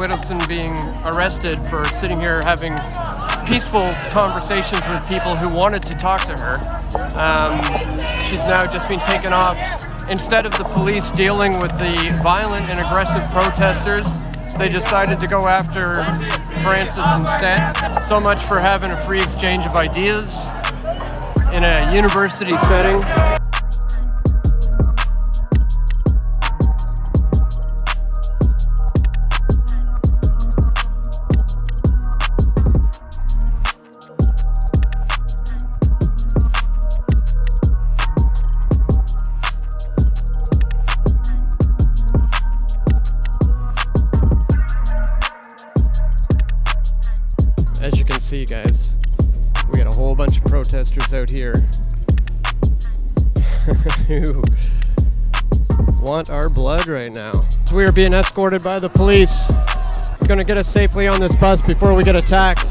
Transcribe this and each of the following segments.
Widdowson being arrested for sitting here having peaceful conversations with people who wanted to talk to her. She's now just been taken off. Instead of the police dealing with the violent and aggressive protesters, they decided to go after Francis instead. So much for having a free exchange of ideas in a university setting. As you can see, guys, we got a whole bunch of protesters out here who want our blood right now. So we are being escorted by the police. It's gonna get us safely on this bus before we get attacked.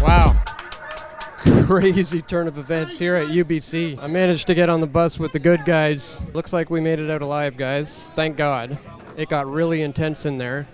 Wow. Crazy turn of events here at UBC. I managed to get on the bus with the good guys. Looks like we made it out alive, guys. Thank God. It got really intense in there.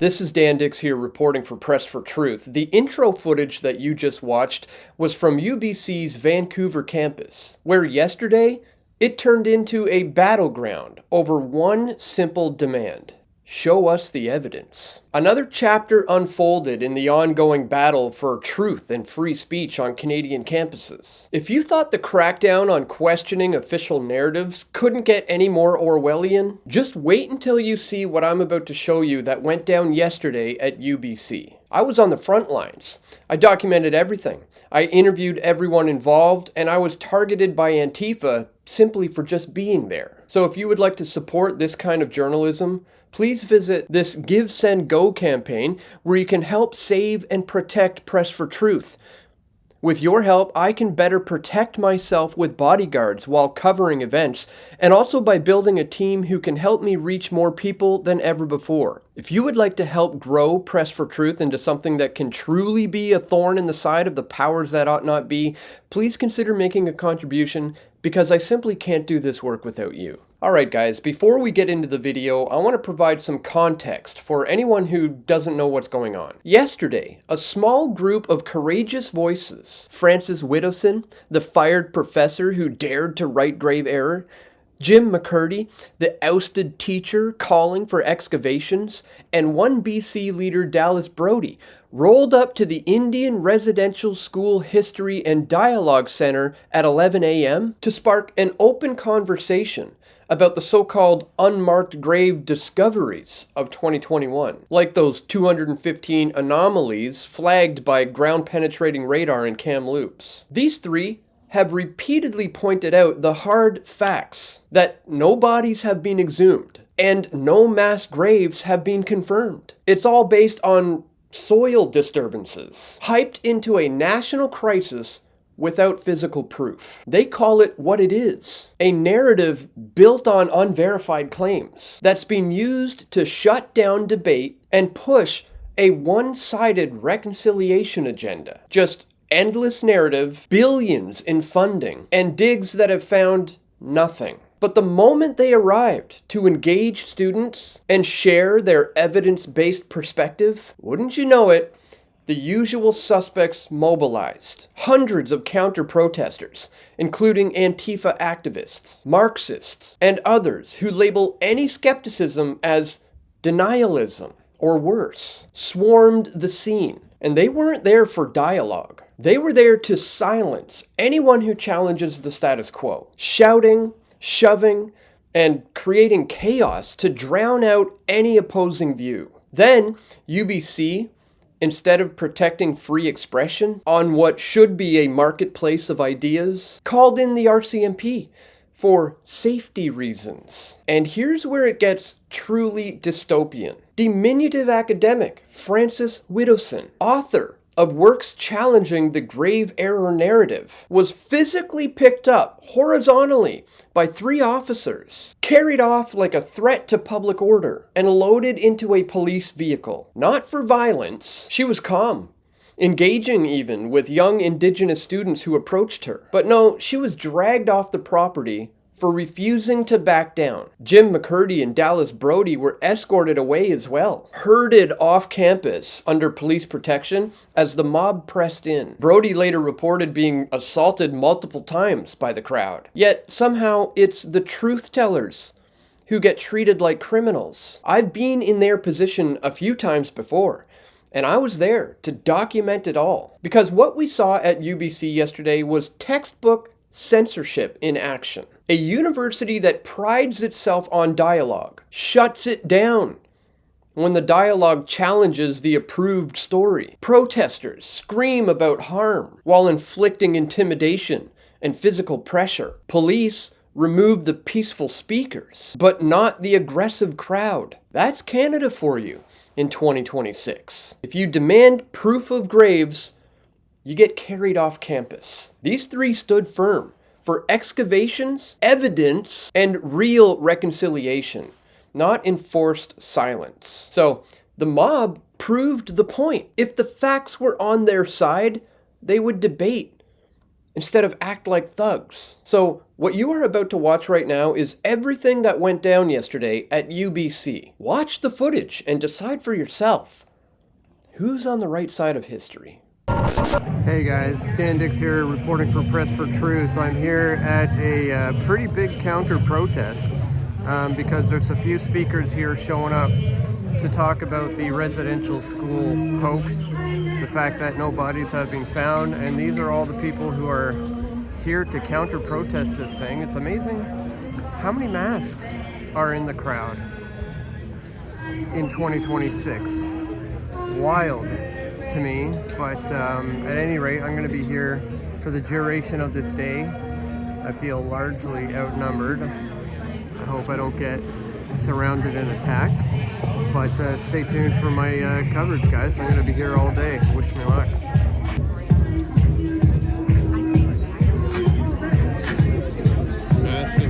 This is Dan Dix here reporting for Press for Truth. The intro footage that you just watched was from UBC's Vancouver campus, where yesterday it turned into a battleground over one simple demand. Show us the evidence. Another chapter unfolded in the ongoing battle for truth and free speech on Canadian campuses. If you thought the crackdown on questioning official narratives couldn't get any more Orwellian, just wait until you see what I'm about to show you that went down yesterday at UBC. I was on the front lines. I documented everything. I interviewed everyone involved, and I was targeted by Antifa simply for just being there. So if you would like to support this kind of journalism, please visit this Give, Send, Go campaign where you can help save and protect Press for Truth. With your help, I can better protect myself with bodyguards while covering events, and also by building a team who can help me reach more people than ever before. If you would like to help grow Press for Truth into something that can truly be a thorn in the side of the powers that ought not be, please consider making a contribution, because I simply can't do this work without you. Alright guys, before we get into the video, I want to provide some context for anyone who doesn't know what's going on. Yesterday, a small group of courageous voices, Francis Widdowson, the fired professor who dared to write grave error, Jim McCertie, the ousted teacher calling for excavations, and one BC leader, Dallas Brodie, rolled up to the Indian Residential School History and Dialogue Center at 11 a.m. to spark an open conversation about the so-called unmarked grave discoveries of 2021, like those 215 anomalies flagged by ground-penetrating radar in Kamloops. These three have repeatedly pointed out the hard facts that no bodies have been exhumed and no mass graves have been confirmed. It's all based on soil disturbances, hyped into a national crisis without physical proof. They call it what it is, a narrative built on unverified claims that's been used to shut down debate and push a one-sided reconciliation agenda. Just endless narrative, billions in funding, and digs that have found nothing. But the moment they arrived to engage students and share their evidence-based perspective, wouldn't you know it, the usual suspects mobilized. Hundreds of counter-protesters, including Antifa activists, Marxists, and others who label any skepticism as denialism or worse, swarmed the scene. And they weren't there for dialogue. They were there to silence anyone who challenges the status quo, shouting, shoving, and creating chaos to drown out any opposing view. Then, UBC, instead of protecting free expression on what should be a marketplace of ideas, called in the RCMP for safety reasons. And here's where it gets truly dystopian. Diminutive academic Francis Widdowson, author of works challenging the grave error narrative, was physically picked up horizontally by 3 officers, carried off like a threat to public order, and loaded into a police vehicle. Not for violence. She was calm. engaging even with young Indigenous students who approached her. But no, she was dragged off the property for refusing to back down. Jim McCertie and Dallas Brodie were escorted away as well, herded off campus under police protection as the mob pressed in. Brodie later reported being assaulted multiple times by the crowd. Yet somehow it's the truth tellers who get treated like criminals. I've been in their position a few times before, and I was there to document it all. Because what we saw at UBC yesterday was textbook censorship in action. A university that prides itself on dialogue shuts it down when the dialogue challenges the approved story. Protesters scream about harm while inflicting intimidation and physical pressure. Police remove the peaceful speakers, but not the aggressive crowd. That's Canada for you in 2026. If you demand proof of graves, you get carried off campus. These three stood firm for excavations, evidence, and real reconciliation, not enforced silence. So the mob proved the point. If the facts were on their side, they would debate instead of act like thugs. So what you are about to watch right now is everything that went down yesterday at UBC. Watch the footage and decide for yourself who's on the right side of history. Hey guys, Dan Dix here reporting for Press for Truth. I'm here at a pretty big counter protest because there's a few speakers here showing up to talk about the residential school hoax, the fact that no bodies have been found, and these are all the people who are here to counter protest this thing. It's amazing how many masks are in the crowd in 2026. Wild to me, but at any rate, I'm going to be here for the duration of this day. I feel largely outnumbered. I hope I don't get surrounded and attacked, but stay tuned for my coverage, guys. I'm going to be here all day. Wish me luck.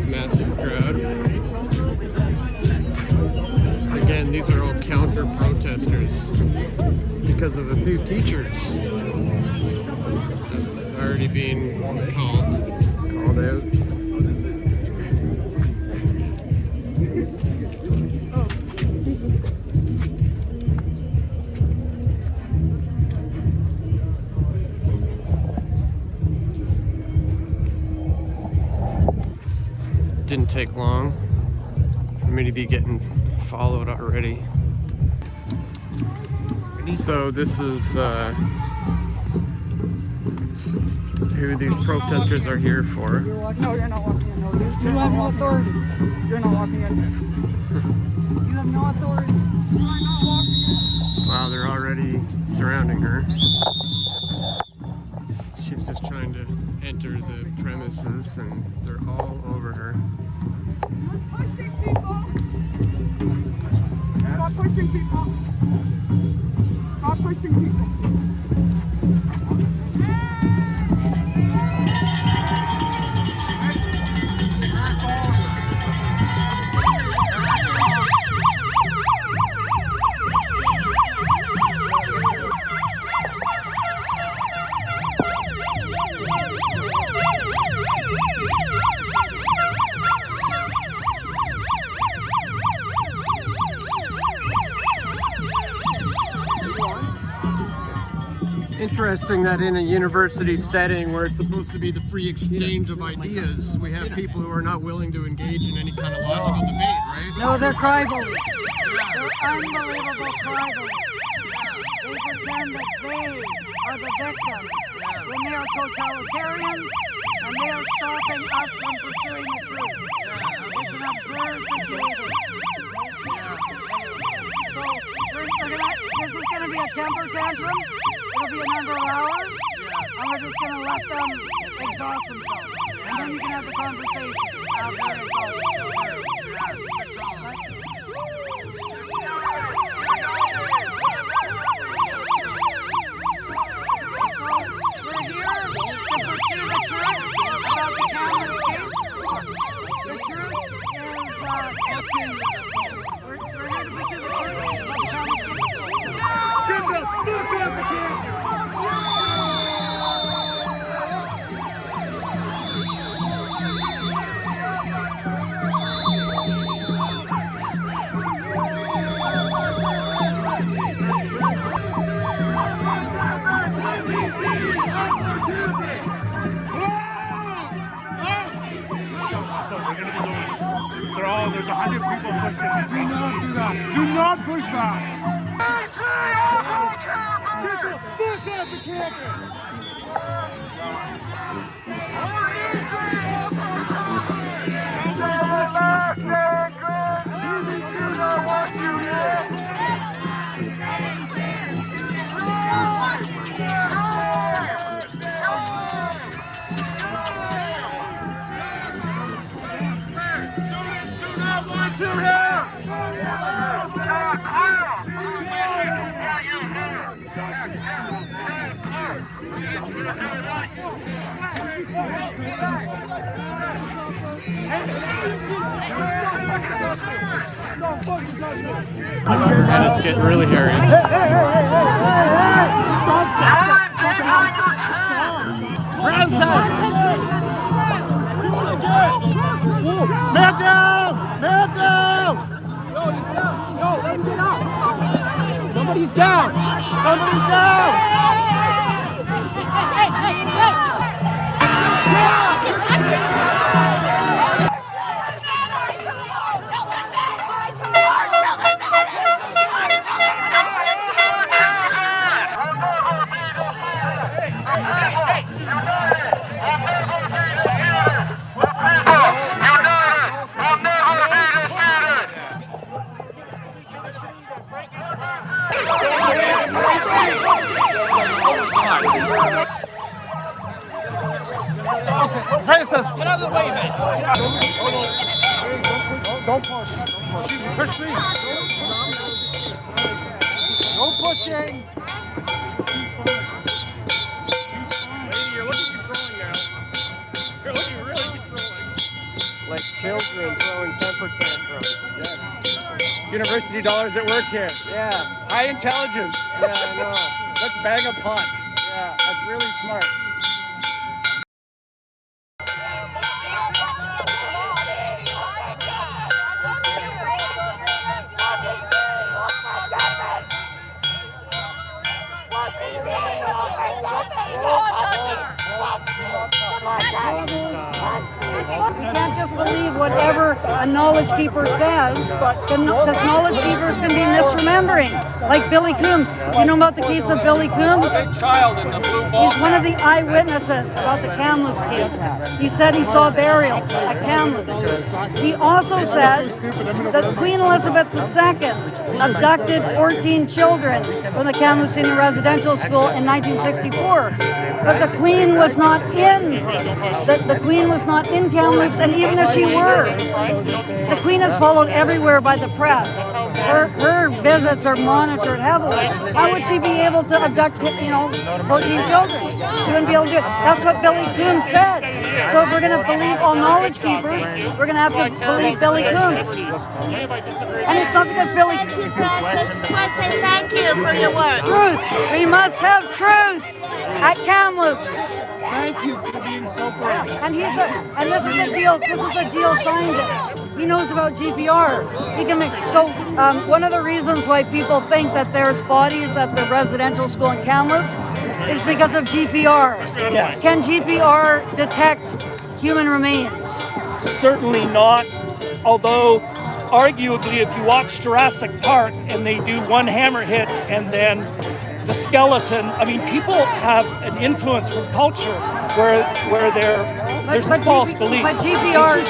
Massive crowd. Again, these are all counter protesters because of a few teachers have already been called out. Didn't take long for me to be getting followed already. So this is who these protesters are here for. No, you're not walking in. No, you have no authority. You're not walking in. You have no authority. You are not walking in. Wow, they're already surrounding her. She's just trying to enter the premises and they're all over her. Stop pushing people. Stop pushing people. Interesting that in a university setting where it's supposed to be the free exchange of ideas, we have people who are not willing to engage in any kind of logical debate, right? No, they're cribbles. They're unbelievable cribbles. They pretend that they are the victims when they are totalitarians and they are stopping us from pursuing the truth. It's an absurd situation. So this is going to be a temper tantrum. It'll be a number of hours, and we're just going to let them exhaust themselves. And then you can have the conversations after they exhaust themselves. So we're here to pursue the truth about the Cameron's case. The truth is, we're here to pursue the truth about the Cameron's case. see if people push it. Do not do that. Do not push that. Get the fuck out the campus. And it's getting really hairy. Francis! Man down! Man down! No, let him get up! Somebody's down! Somebody's down! Francis, get out of the way, man. Don't push. Push me. No pushing. Lady, you're looking controlling now. You're looking really controlling. Like children throwing temper tantrums. Yes. University dollars at work here. Yeah, High intelligence. yeah, I know. Let's bang a pot. Yeah. That's really smart. We can't just believe whatever a knowledge keeper says, because knowledge keepers can be misremembering. Like Billy Coombs. You know about the case of Billy Coombs? Child in the blue ball. He's one of the eyewitnesses about the Kamloops case. He said he saw burial at Kamloops. He also said that Queen Elizabeth II abducted 14 children from the Kamloops City Residential School in 1964. But the Queen was not in. The Queen was not in Kamloops, and even if she were, the Queen is followed everywhere by the press. Her visits are monitored heavily. How would she be able to abduct, 14 children? She wouldn't be able to do it. That's what Billy Coombs said. So if we're going to believe all knowledge keepers, we're going to have to believe Billy Coombs. And it's not because Billy. Thank you, Francis. We want to say thank you for your work. Truth. We must have truth at Kamloops. Thank you for being so brave. And this is a deal. This is a deal scientist. He knows about GPR. He can make one of the reasons why people think that there's bodies at the residential school in Kamloops is because of GPR. Yes. Can GPR detect human remains? Certainly not, although arguably if you watch Jurassic Park and they do one hammer hit and then the skeleton, I mean, people have an influence from culture where there's a false belief. But GPR,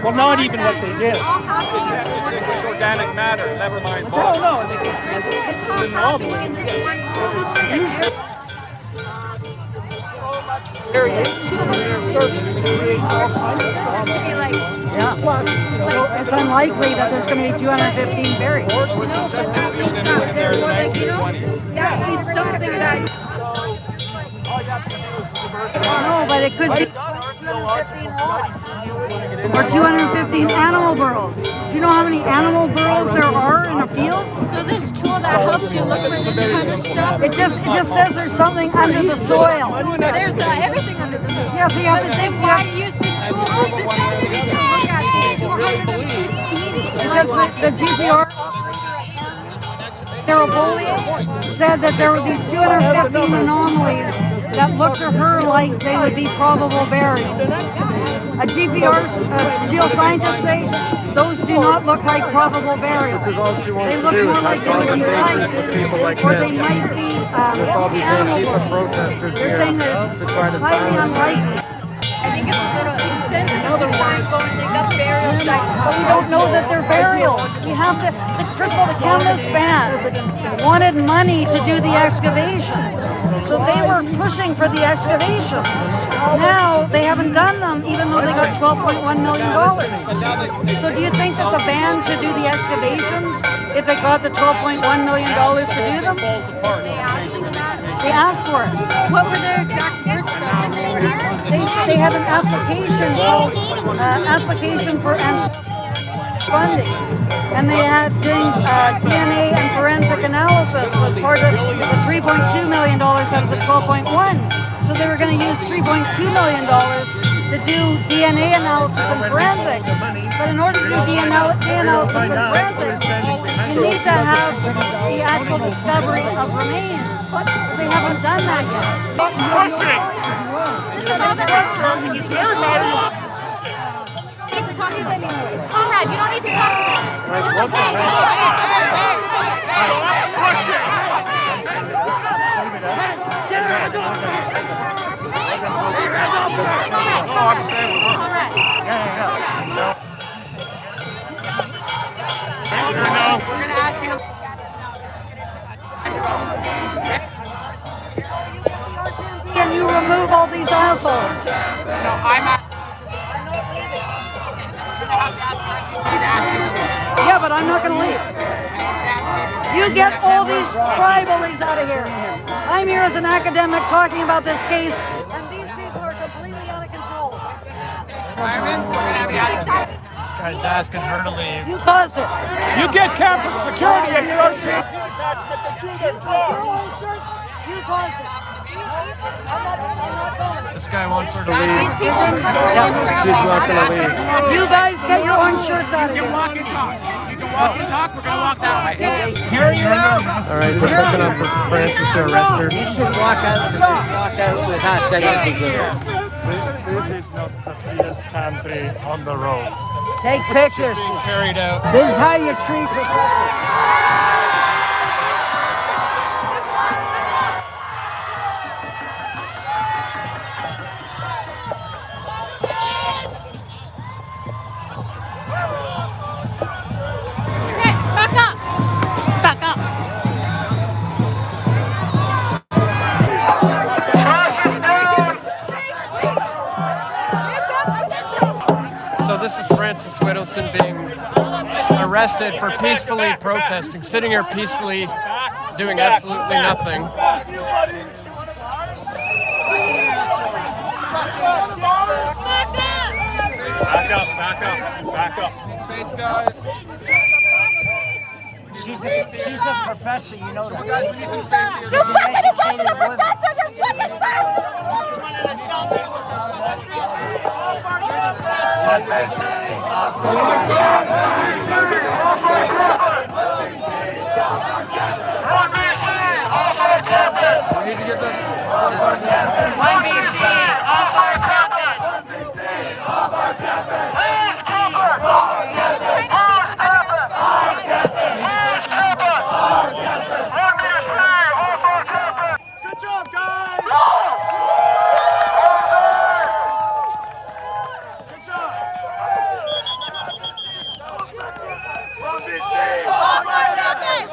well, not even what they did. They can't distinguish organic matter, never mind Oh, body. no, they it's unlikely that there's going to be 215 buried. Yeah, it's something that. No, but it could be. Or 215 animal burrows. Do you know how many animal burrows there are in a field? So this tool that helps you look for this kind of stuff. It just says there's something under the soil. There's everything under the soil. Yeah, so you have to But think then why use this tool specifically to look at 215? because the GPR Sarah Bollier said that there were these 215 anomalies that look to her like they would be probable burials. A GPR geoscientist say those do not look like probable burials. They look more like they would be lights, or they might be animal bones. They're saying that it's highly unlikely. I think it's a little insensitive to try and go and dig up burial sites. But we don't know that they're burials. We have to, first of all, the Canada's band wanted money to do the excavations. So they were pushing for the excavations. Now they haven't done them, even though they got $12.1 million. So do you think that the band should do the excavations if it got the $12.1 million to do them? They asked for that. They asked for it. What were their exact words though? They had an application called application for funding, and they had doing DNA and forensic analysis was part of the $3.2 million out of the 12.1. So they were going to use $3.2 million to do DNA analysis and forensics. But in order to do DNA analysis and forensics, you need to have the actual discovery of remains. They haven't done that yet. Conrad, you don't need to talk to me. It's We're gonna ask him. Can you remove all these assholes? No, I'm asking. Yeah, but I'm not going to leave. You get all these tribalies out of here. I'm here as an academic talking about this case, and these people are completely out of control. Fireman, we're gonna have you. This guy's asking her to leave. You caused it. You get campus security and you don't see. Your own shirts, you caused it. I'm not going. This guy wants her to leave. These people are She's not going to leave. You guys get your own shirts out of You here. can walk and talk. You can walk and talk. We're gonna walk that way. Carry her out. All right, we're looking up for Francis to arrest her. You should walk out with us, I guess you could. This is not the freest country on the road. Take pictures. Carried out. This is how you treat professors. back up. Back up. So this is Francis Widdowson being arrested for peacefully protesting, sitting here peacefully doing absolutely nothing. Back up. Space, guys. She's a professor, you know that. You fucking arrested a professor! You're fucking Good job, guys. Good job. UBC, off our campus! Off our campus!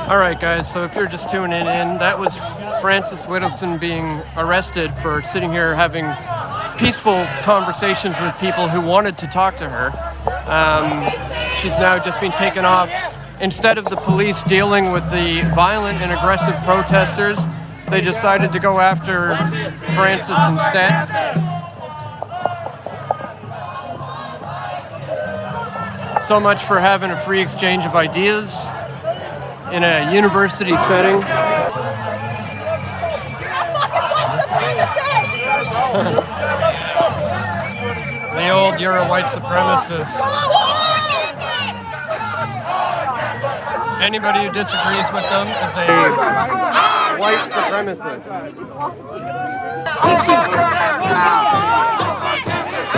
All right, guys, so if you're just tuning in, that was Francis Widdowson being arrested for sitting here having peaceful conversations with people who wanted to talk to her. She's now just been taken off. Instead of the police dealing with the violent and aggressive protesters, they decided to go after Francis instead. So much for having a free exchange of ideas in a university setting. The old Euro white supremacists. Anybody who disagrees with them is a white supremacist.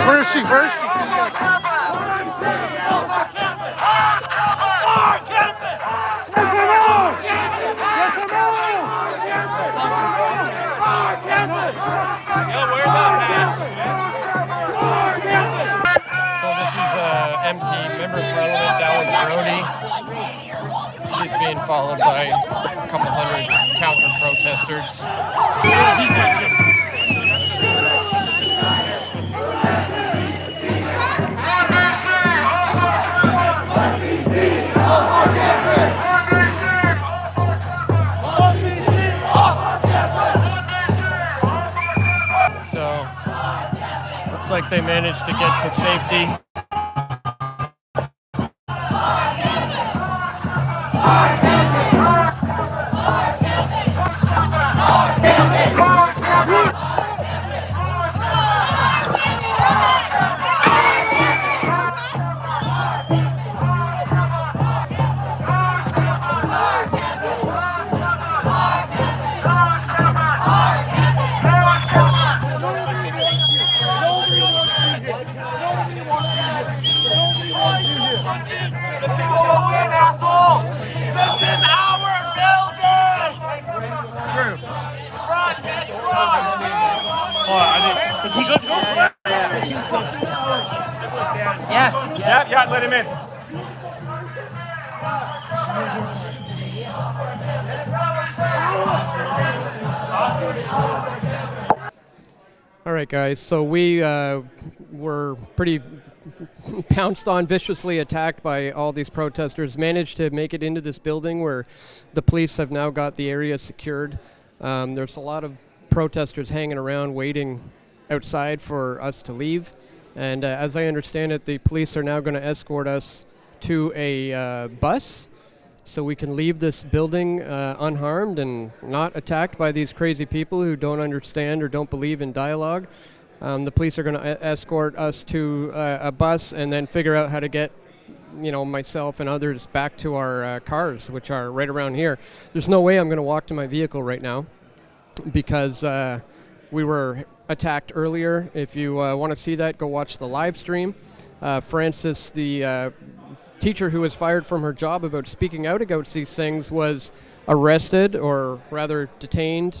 Where is she? Where is she? So this is MP, Member of Parliament Dallas Brodie. She's being followed by a couple hundred counter-protesters. So, looks like they managed to get to safety. Is he good to go? Yes. Yeah, let him in. All right, guys, so we were pretty pounced on, viciously attacked by all these protesters, managed to make it into this building where the police have now got the area secured. There's a lot of protesters hanging around waiting outside for us to leave, and as I understand it, the police are now going to escort us to a bus so we can leave this building unharmed and not attacked by these crazy people who don't understand or don't believe in dialogue. The police are going to escort us to a bus and then figure out how to get myself and others back to our cars, which are right around here. There's no way I'm going to walk to my vehicle right now because we were attacked earlier. If you want to see that, go watch the live stream. Frances, the teacher who was fired from her job about speaking out against these things, was arrested, or rather detained,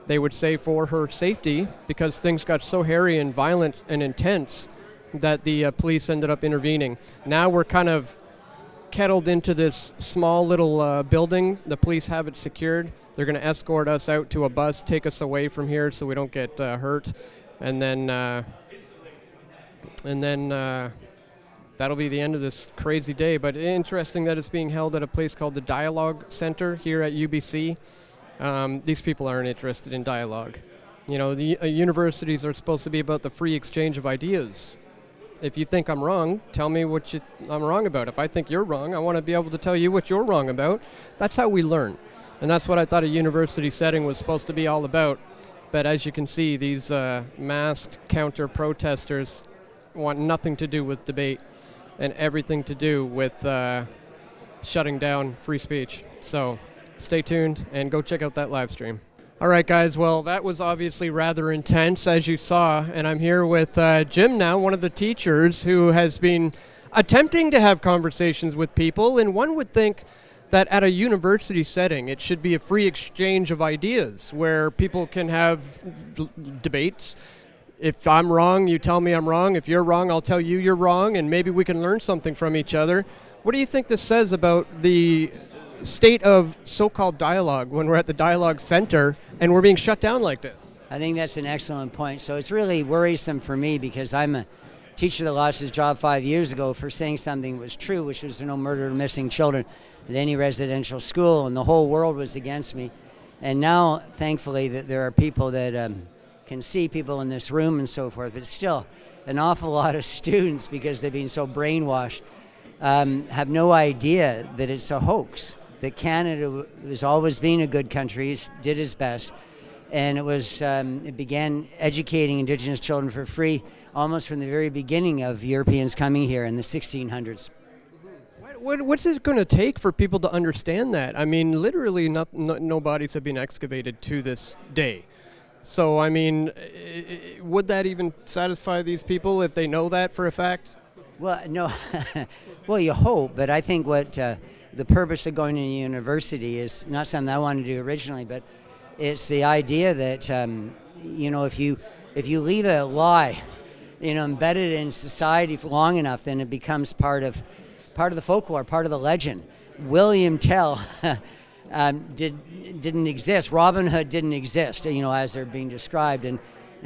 they would say, for her safety, because things got so hairy and violent and intense that the police ended up intervening. Now we're kind of kettled into this small little building. The police have it secured. They're going to escort us out to a bus, take us away from here so we don't get hurt, and then that'll be the end of this crazy day. But interesting that it's being held at a place called the Dialogue Center here at UBC. These people aren't interested in dialogue. The universities are supposed to be about the free exchange of ideas. If you think I'm wrong, tell me what I'm wrong about. If I think you're wrong, I want to be able to tell you what you're wrong about. That's how we learn. And that's what I thought a university setting was supposed to be all about. But as you can see, these masked counter-protesters want nothing to do with debate and everything to do with shutting down free speech. So stay tuned and go check out that live stream. All right, guys, well, that was obviously rather intense, as you saw, and I'm here with Jim now, one of the teachers who has been attempting to have conversations with people, and one would think that at a university setting, it should be a free exchange of ideas where people can have debates. If I'm wrong, you tell me I'm wrong. If you're wrong, I'll tell you you're wrong, and maybe we can learn something from each other. What do you think this says about the state of so-called dialogue when we're at the Dialogue Center and we're being shut down like this? I think that's an excellent point. So it's really worrisome for me because I'm a teacher that lost his job 5 years ago for saying something that was true, which was no murder or missing children at any residential school, and the whole world was against me. And now, thankfully, that there are people that can see people in this room and so forth, but still an awful lot of students, because they've been so brainwashed, have no idea that it's a hoax, that Canada has always been a good country, did its best, And it began educating Indigenous children for free almost from the very beginning of Europeans coming here in the 1600s. What's it going to take for people to understand that? I mean, literally no bodies have been excavated to this day. So, I mean, would that even satisfy these people if they know that for a fact? Well, no. Well, you hope, but I think what the purpose of going to university is not something I wanted to do originally, but it's the idea that, if you leave a lie, embedded in society for long enough, then it becomes part of the folklore, part of the legend. William Tell didn't exist. Robin Hood didn't exist, as they're being described. And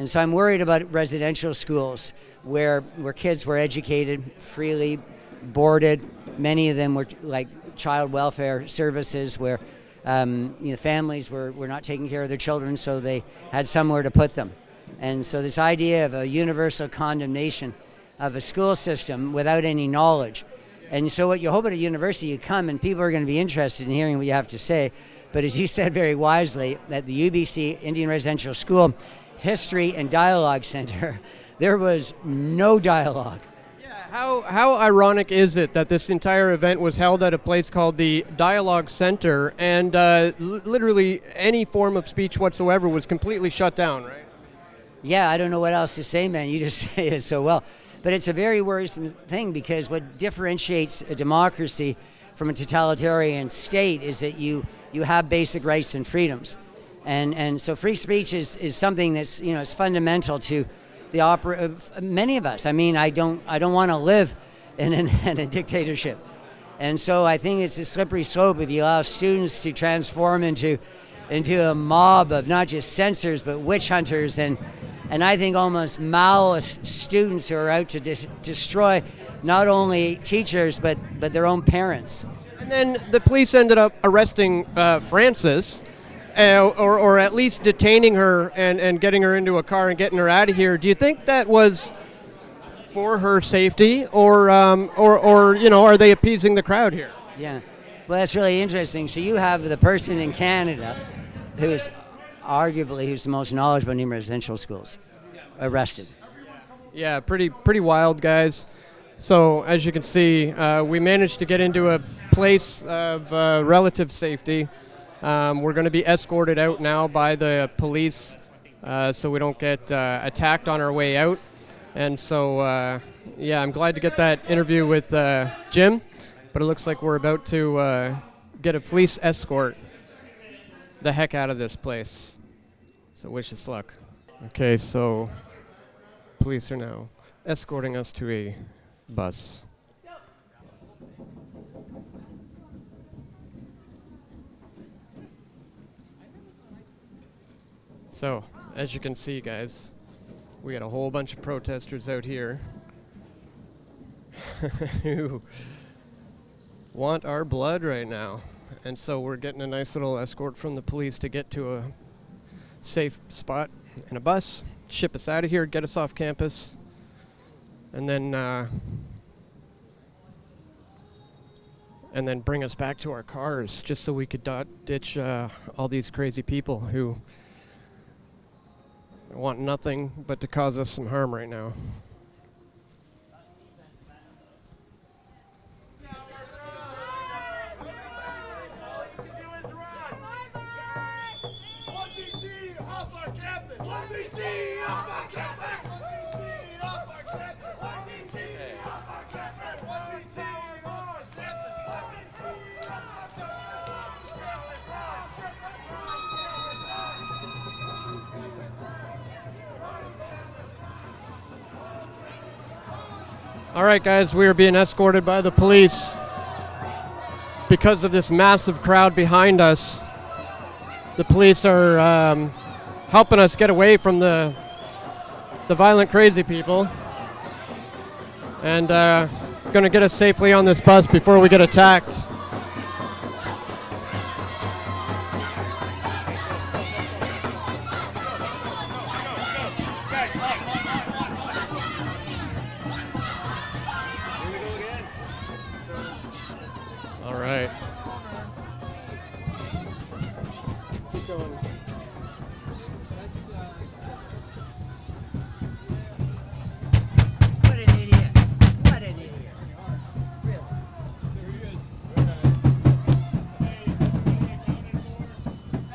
so I'm worried about residential schools where kids were educated freely, boarded. Many of them were like child welfare services where families were not taking care of their children, so they had somewhere to put them. And so this idea of a universal condemnation of a school system without any knowledge. And so what you hope at a university, you come and people are going to be interested in hearing what you have to say. But as you said very wisely, at the UBC Indian Residential School History and Dialogue Center, there was no dialogue. How ironic is it that this entire event was held at a place called the Dialogue Center, and literally any form of speech whatsoever was completely shut down, right? Yeah, I don't know what else to say, man. You just say it so well. But it's a very worrisome thing, because what differentiates a democracy from a totalitarian state is that you have basic rights and freedoms. And so free speech is something that's, it's fundamental to many of us. I mean, I don't want to live in a dictatorship. And so I think it's a slippery slope if you allow students to transform into a mob of not just censors but witch hunters and I think almost Maoist students who are out to destroy not only teachers but their own parents. And then the police ended up arresting Frances, or at least detaining her and getting her into a car and getting her out of here. Do you think that was for her safety, or are they appeasing the crowd here? Yeah, well, that's really interesting. So you have the person in Canada who's the most knowledgeable in residential schools arrested. Yeah, pretty wild, guys. So as you can see, we managed to get into a place of relative safety. We're going to be escorted out now by the police so we don't get attacked on our way out. And so, I'm glad to get that interview with Jim, but it looks like we're about to get a police escort the heck out of this place. So wish us luck. Okay, so police are now escorting us to a bus. So, as you can see, guys, we got a whole bunch of protesters out here who want our blood right now. And so we're getting a nice little escort from the police to get to a safe spot in a bus, ship us out of here, get us off campus, and then bring us back to our cars just so we could ditch all these crazy people who want nothing but to cause us some harm right now. All right, guys, we are being escorted by the police because of this massive crowd behind us. The police are helping us get away from the violent, crazy people, and going to get us safely on this bus before we get attacked.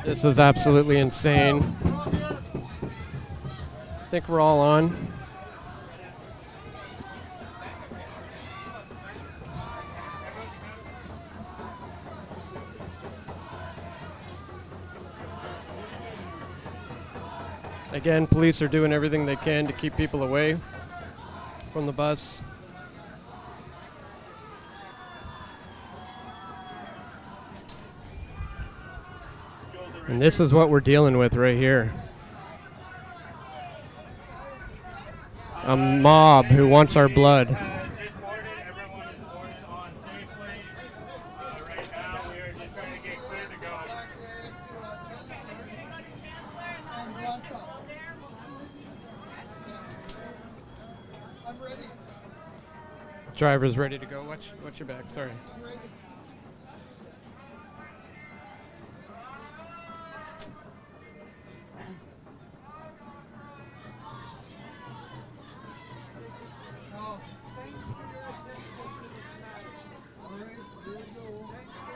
This is absolutely insane. I think we're all on. Again, police are doing everything they can to keep people away from the bus. And this is what we're dealing with right here. A mob who wants our blood. Driver's ready to go. Watch your back. Sorry.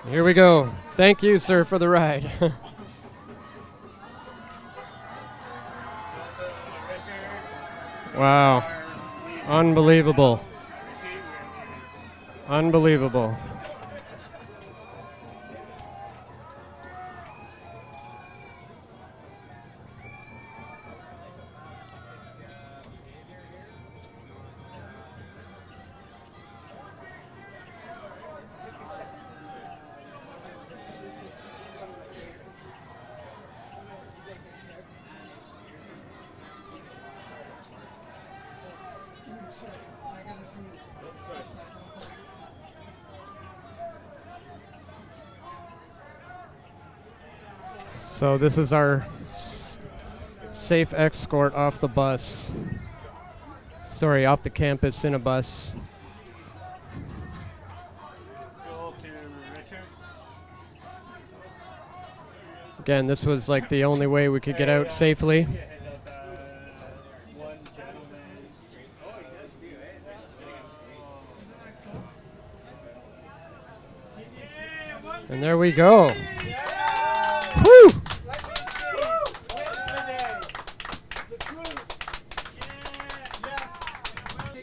Here we go. Thank you, sir, for the ride. Wow. Unbelievable. Unbelievable. So this is our safe escort off the bus. Sorry, off the campus in a bus. Again, this was like the only way we could get out safely. And there we go. Woo!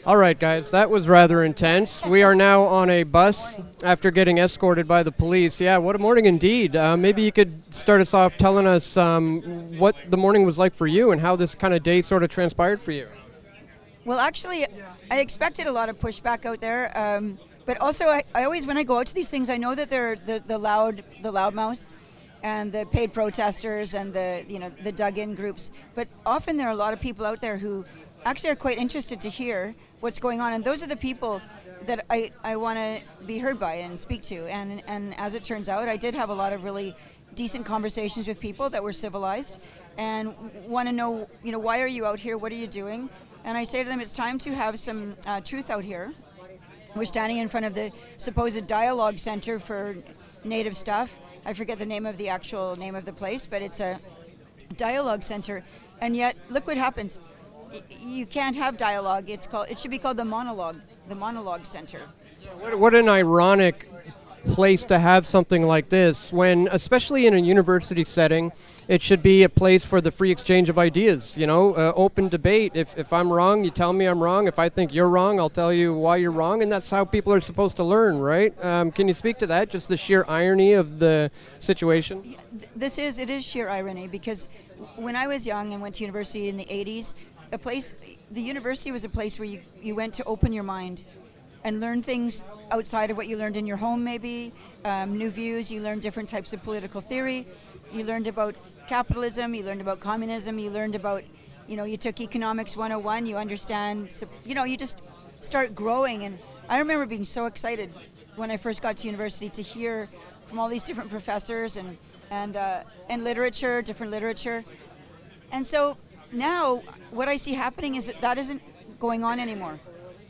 All right, guys, that was rather intense. We are now on a bus after getting escorted by the police. Yeah, what a morning indeed. Maybe you could start us off telling us what the morning was like for you and how this kind of day sort of transpired for you. Well, actually, I expected a lot of pushback out there, but also I always, when I go out to these things, I know that they're the loudmouths and the paid protesters and the dug-in groups. But often there are a lot of people out there who actually are quite interested to hear what's going on, and those are the people that I want to be heard by and speak to. And as it turns out, I did have a lot of really decent conversations with people that were civilized and want to know, why are you out here? What are you doing? And I say to them, it's time to have some truth out here. We're standing in front of the supposed dialogue center for Native stuff. I forget the name of the actual name of the place, but it's a dialogue center. And yet, look what happens. You can't have dialogue. It should be called the monologue center. What an ironic place to have something like this when, especially in a university setting, it should be a place for the free exchange of ideas, open debate. If I'm wrong, you tell me I'm wrong. If I think you're wrong, I'll tell you why you're wrong, and that's how people are supposed to learn, right? Can you speak to that, just the sheer irony of the situation? It is sheer irony, because when I was young and went to university in the 80s, the university was a place where you went to open your mind and learn things outside of what you learned in your home, maybe, new views. You learned different types of political theory. You learned about capitalism. You learned about communism. You learned about, you took economics 101. You understand, you just start growing. And I remember being so excited when I first got to university to hear from all these different professors and literature, different literature. And so now what I see happening is that isn't going on anymore.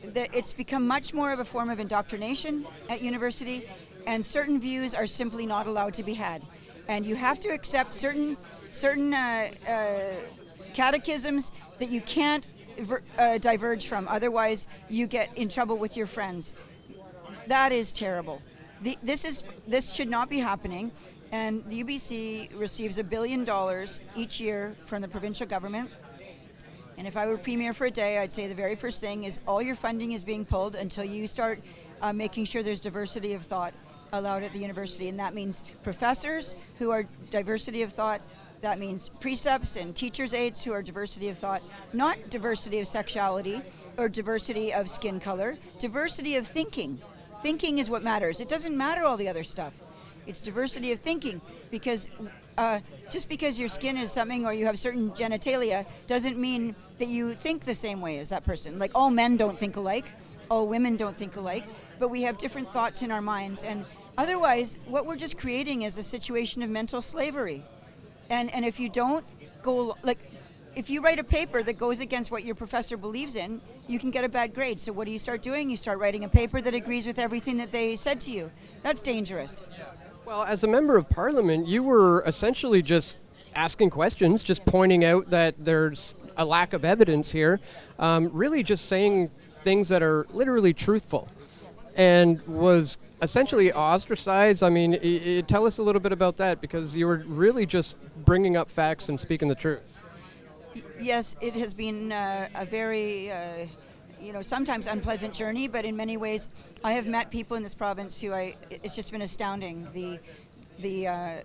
It's become much more of a form of indoctrination at university, and certain views are simply not allowed to be had. And you have to accept certain catechisms that you can't diverge from. Otherwise, you get in trouble with your friends. That is terrible. This should not be happening. And the UBC receives $1 billion each year from the provincial government. And if I were premier for a day, I'd say the very first thing is all your funding is being pulled until you start making sure there's diversity of thought allowed at the university. And that means professors who are diversity of thought. That means precepts and teachers' aides who are diversity of thought, not diversity of sexuality or diversity of skin color, diversity of thinking. Thinking is what matters. It doesn't matter all the other stuff. It's diversity of thinking, because just because your skin is something or you have certain genitalia doesn't mean that you think the same way as that person. Like, all men don't think alike, all women don't think alike, but we have different thoughts in our minds. And otherwise, what we're just creating is a situation of mental slavery. And if you don't go, like, if you write a paper that goes against what your professor believes in, you can get a bad grade. So what do you start doing? You start writing a paper that agrees with everything that they said to you. That's dangerous. Well, as a member of parliament, you were essentially just asking questions, just pointing out that there's a lack of evidence here, really just saying things that are literally truthful, and was essentially ostracized. I mean, tell us a little bit about that, because you were really just bringing up facts and speaking the truth. Yes, it has been a very, sometimes unpleasant journey, but in many ways, I have met people in this province who it's just been astounding. The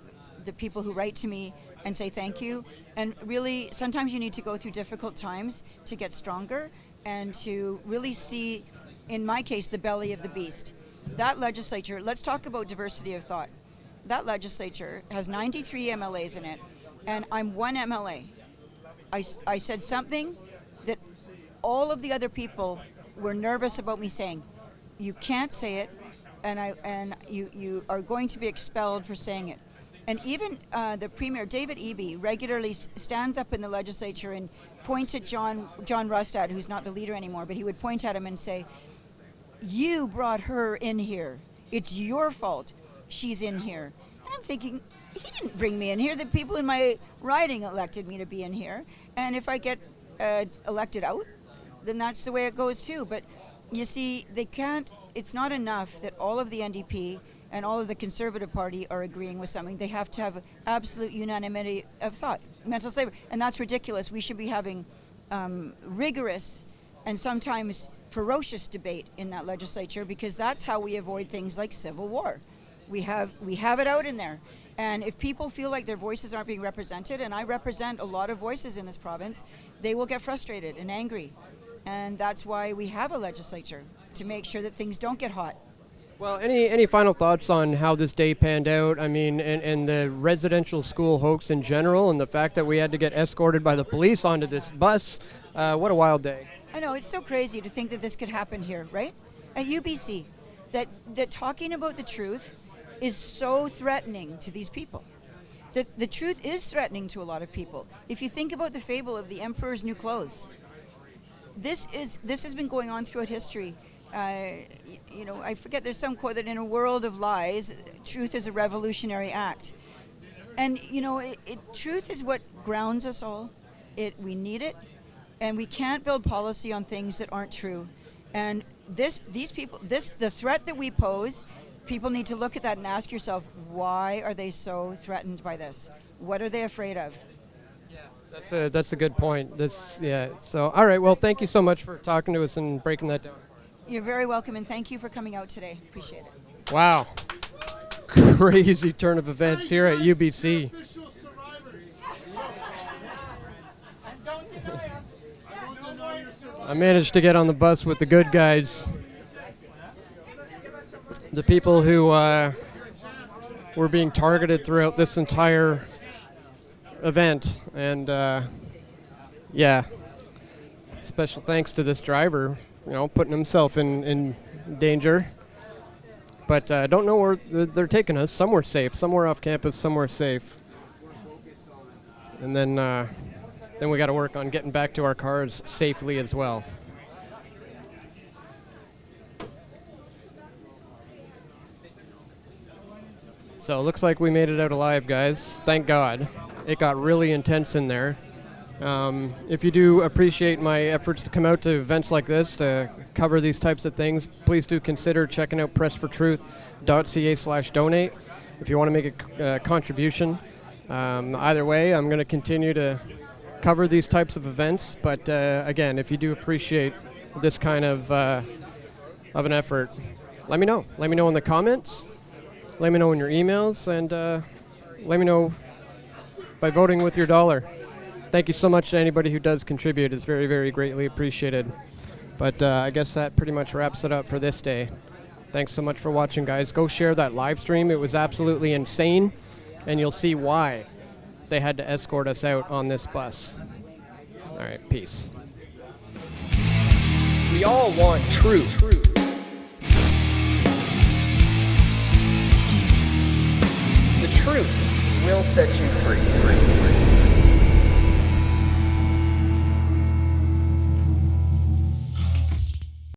people who write to me and say thank you. And really, sometimes you need to go through difficult times to get stronger and to really see, in my case, the belly of the beast. That legislature, let's talk about diversity of thought. That legislature has 93 MLAs in it, and I'm one MLA. I said something that all of the other people were nervous about me saying. You can't say it, and you are going to be expelled for saying it. And even the Premier, David Eby, regularly stands up in the legislature and points at John Rustad, who's not the leader anymore, but he would point at him and say, "You brought her in here. It's your fault she's in here." And I'm thinking, he didn't bring me in here. The people in my riding elected me to be in here. And if I get elected out, then that's the way it goes too. But you see, it's not enough that all of the NDP and all of the Conservative Party are agreeing with something. They have to have absolute unanimity of thought, mental slavery. And that's ridiculous. We should be having rigorous and sometimes ferocious debate in that legislature, because that's how we avoid things like civil war. We have it out in there. And if people feel like their voices aren't being represented, and I represent a lot of voices in this province, they will get frustrated and angry. And that's why we have a legislature, to make sure that things don't get hot. Well, any final thoughts on how this day panned out? I mean, and the residential school hoax in general, and the fact that we had to get escorted by the police onto this bus. What a wild day. I know, it's so crazy to think that this could happen here, right? At UBC, that talking about the truth is so threatening to these people. The truth is threatening to a lot of people. If you think about the fable of the emperor's new clothes, this has been going on throughout history. I forget, there's some quote that in a world of lies, truth is a revolutionary act. And, truth is what grounds us all. We need it, and we can't build policy on things that aren't true. And the threat that we pose, people need to look at that and ask yourself, why are they so threatened by this? What are they afraid of? Yeah, that's a good point. So, all right, well, thank you so much for talking to us and breaking that down. You're very welcome, and thank you for coming out today. Appreciate it. Wow. Crazy turn of events here at UBC. I managed to get on the bus with the good guys. The people who were being targeted throughout this entire event. And, special thanks to this driver, putting himself in danger. But I don't know where they're taking us. Somewhere safe, somewhere off campus, somewhere safe. And then we got to work on getting back to our cars safely as well. So it looks like we made it out alive, guys. Thank God. It got really intense in there. If you do appreciate my efforts to come out to events like this to cover these types of things, please do consider checking out pressfortruth.ca/donate. if you want to make a contribution. Either way, I'm going to continue to cover these types of events. But again, if you do appreciate this kind of an effort, let me know. Let me know in the comments. Let me know in your emails, and let me know by voting with your dollar. Thank you so much to anybody who does contribute. It's very, very greatly appreciated. But I guess that pretty much wraps it up for this day. Thanks so much for watching, guys. Go share that live stream. It was absolutely insane, and you'll see why they had to escort us out on this bus. All right, peace. We all want truth. The truth will set you free.